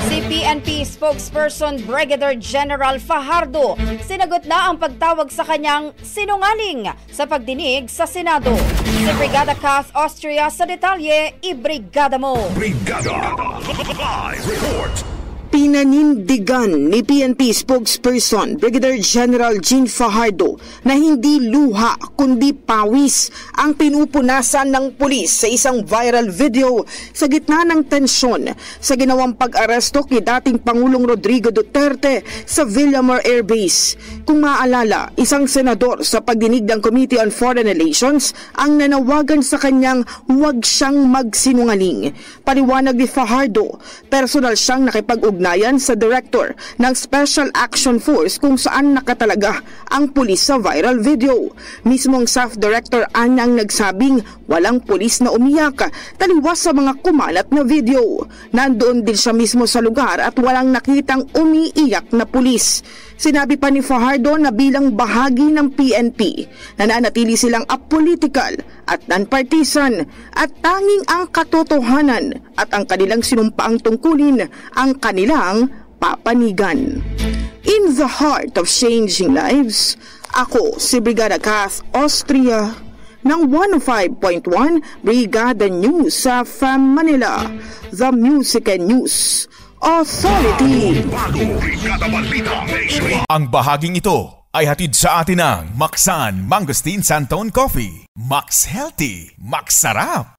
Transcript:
Si PNP spokesperson Brigadier General Fajardo sinagot na ang pagtawag sa kanyang sinungaling sa pagdinig sa Senado. Si Brigada Kath Austria sa detalye, ibrigada mo! Brigada Live Report! Pinanindigan ni PNP spokesperson Brigadier General Jean Fajardo na hindi luha kundi pawis ang pinupunasan ng pulis sa isang viral video sa gitna ng tensyon sa ginawang pag-aresto kay dating Pangulong Rodrigo Duterte sa Villamor Air Base. Kung maalala, isang senador sa pagdinig ng Committee on Foreign Relations ang nanawagan sa kanyang huwag siyang magsinungaling. Paliwanag ni Fajardo, personal siyang nakipag-ugnayan sa director ng Special Action Force kung saan nakatalaga ang pulis sa viral video. Mismong staff director ang nagsabing walang pulis na umiyak taliwas sa mga kumalat na video. Nandoon din siya mismo sa lugar at walang nakitang umiiyak na pulis. Sinabi pa ni Fajardo na bilang bahagi ng PNP, nananatili silang apolitical at non-partisan at tanging ang katotohanan at ang kanilang sinumpaang tungkulin ang kanilang papanigan. In the heart of changing lives, ako si Brigada Kath Austria ng 105.1 Brigada News sa Manila, the Music and News Authority. Ang bahaging ito ay hatid sa atin ng Maxan Mangosteen Santon Coffee. Max Healthy, Max Sarap.